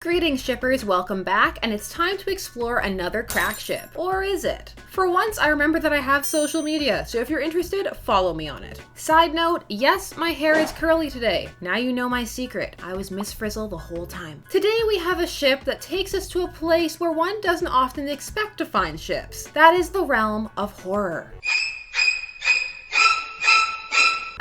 Greetings shippers, welcome back, and it's time to explore another crack ship. Or is it? For once, I remember that I have social media, so if you're interested, follow me on it. Side note, yes, my hair is curly today. Now you know my secret. I was Miss Frizzle the whole time. Today we have a ship that takes us to a place where one doesn't often expect to find ships. That is the realm of horror.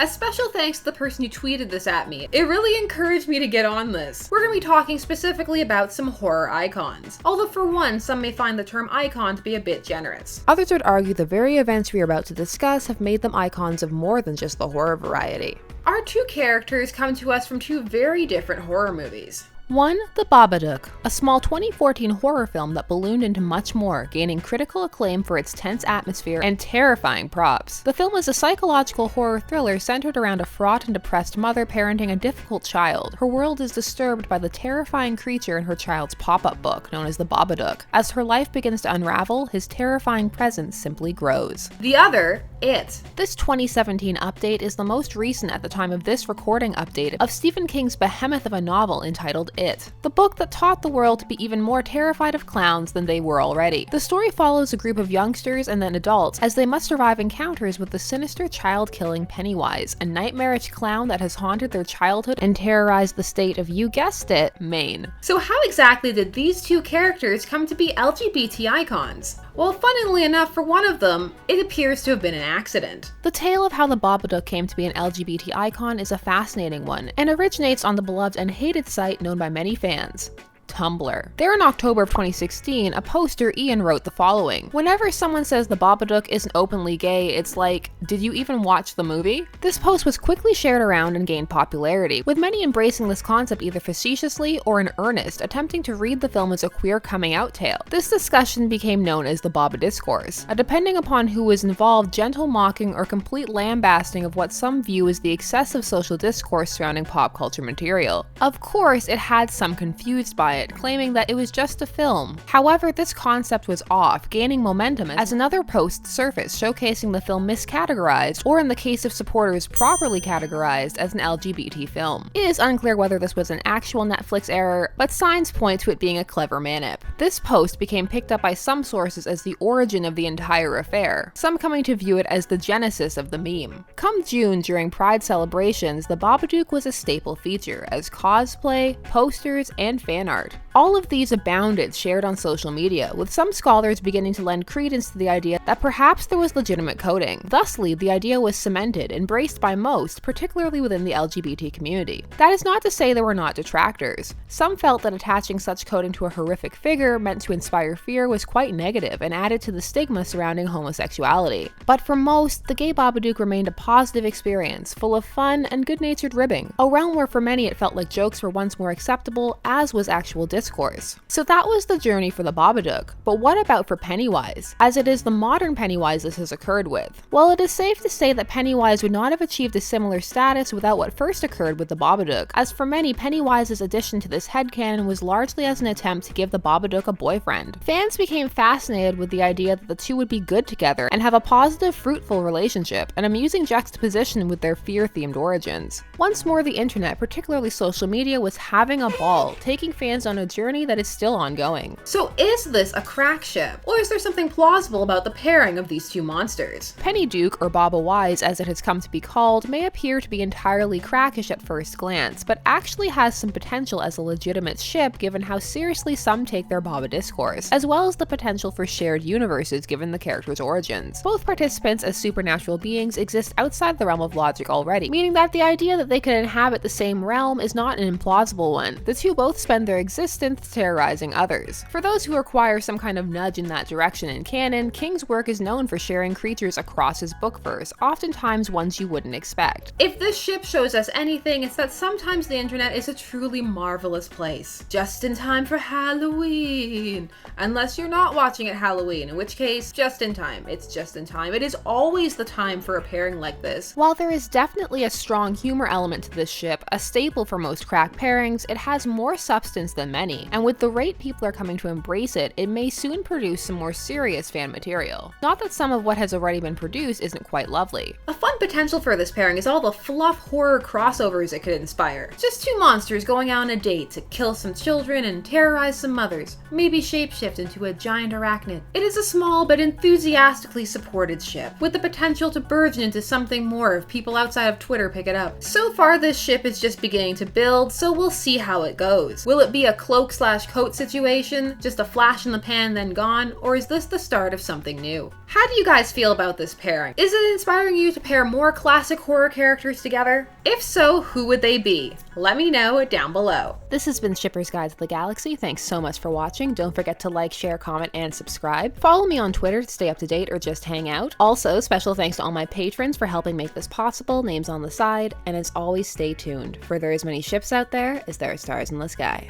A special thanks to the person who tweeted this at me. It really encouraged me to get on this. We're going to be talking specifically about some horror icons. Although for one, some may find the term icon to be a bit generous. Others would argue the very events we are about to discuss have made them icons of more than just the horror variety. Our two characters come to us from two very different horror movies. 1. The Babadook, a small 2014 horror film that ballooned into much more, gaining critical acclaim for its tense atmosphere and terrifying props. The film is a psychological horror thriller centered around a fraught and depressed mother parenting a difficult child. Her world is disturbed by the terrifying creature in her child's pop-up book, known as the Babadook. As her life begins to unravel, his terrifying presence simply grows. The other, It. This 2017 update is the most recent at the time of this recording update of Stephen King's behemoth of a novel entitled It, the book that taught the world to be even more terrified of clowns than they were already. The story follows a group of youngsters and then adults as they must survive encounters with the sinister child-killing Pennywise, a nightmarish clown that has haunted their childhood and terrorized the state of, you guessed it, Maine. So how exactly did these two characters come to be LGBT icons? Well, funnily enough, for one of them, it appears to have been an accident. The tale of how the Babadook came to be an LGBT icon is a fascinating one, and originates on the beloved and hated site known by many fans, Tumblr. There in October of 2016, a poster Ian wrote the following: "Whenever someone says the Babadook isn't openly gay, it's like, did you even watch the movie?" This post was quickly shared around and gained popularity, with many embracing this concept either facetiously or in earnest, attempting to read the film as a queer coming out tale. This discussion became known as the Baba Discourse, a depending upon who was involved, gentle mocking or complete lambasting of what some view as the excessive social discourse surrounding pop culture material. Of course, it had some confused by it, claiming that it was just a film. However, this concept was off, gaining momentum as another post surfaced showcasing the film miscategorized, or in the case of supporters properly categorized, as an LGBT film. It is unclear whether this was an actual Netflix error, but signs point to it being a clever manip. This post became picked up by some sources as the origin of the entire affair, some coming to view it as the genesis of the meme. Come June, during Pride celebrations, the Babadook was a staple feature, as cosplay, posters, and fan art. All of these abounded shared on social media, with some scholars beginning to lend credence to the idea that perhaps there was legitimate coding. Thusly, the idea was cemented, embraced by most, particularly within the LGBT community. That is not to say there were not detractors. Some felt that attaching such coding to a horrific figure meant to inspire fear was quite negative and added to the stigma surrounding homosexuality. But for most, the gay Babadook remained a positive experience, full of fun and good-natured ribbing, a realm where for many it felt like jokes were once more acceptable, as was actual discourse. So that was the journey for the Babadook, but what about for Pennywise, as it is the modern Pennywise this has occurred with? Well, it is safe to say that Pennywise would not have achieved a similar status without what first occurred with the Babadook, as for many, Pennywise's addition to this headcanon was largely as an attempt to give the Babadook a boyfriend. Fans became fascinated with the idea that the two would be good together and have a positive, fruitful relationship, an amusing juxtaposition with their fear-themed origins. Once more, the internet, particularly social media, was having a ball, taking fans on a journey that is still ongoing. So is this a crack ship, or is there something plausible about the pairing of these two monsters? Pennyduke, or Baba Wise as it has come to be called, may appear to be entirely crackish at first glance, but actually has some potential as a legitimate ship given how seriously some take their Baba discourse, as well as the potential for shared universes given the characters' origins. Both participants as supernatural beings exist outside the realm of logic already, meaning that the idea that they could inhabit the same realm is not an implausible one. The two both spend their existence terrorizing others. For those who require some kind of nudge in that direction in canon, King's work is known for sharing creatures across his bookverse, oftentimes ones you wouldn't expect. If this ship shows us anything, it's that sometimes the internet is a truly marvelous place. Just in time for Halloween. Unless you're not watching at Halloween, in which case, just in time. It's just in time. It is always the time for a pairing like this. While there is definitely a strong humor element to this ship, a staple for most crack pairings, it has more substance than than many, and with the rate people are coming to embrace it, it may soon produce some more serious fan material. Not that some of what has already been produced isn't quite lovely. A fun potential for this pairing is all the fluff horror crossovers it could inspire. Just two monsters going out on a date to kill some children and terrorize some mothers, maybe shapeshift into a giant arachnid. It is a small but enthusiastically supported ship, with the potential to burgeon into something more if people outside of Twitter pick it up. So far this ship is just beginning to build, so we'll see how it goes. Will it be a cloak/coat situation, just a flash in the pan then gone, or is this the start of something new? How do you guys feel about this pairing? Is it inspiring you to pair more classic horror characters together? If so, who would they be? Let me know down below. This has been Shipper's Guide to the Galaxy. Thanks so much for watching. Don't forget to like, share, comment, and subscribe. Follow me on Twitter to stay up to date or just hang out. Also, special thanks to all my patrons for helping make this possible, names on the side, and as always, stay tuned, for there are as many ships out there as there are stars in the sky.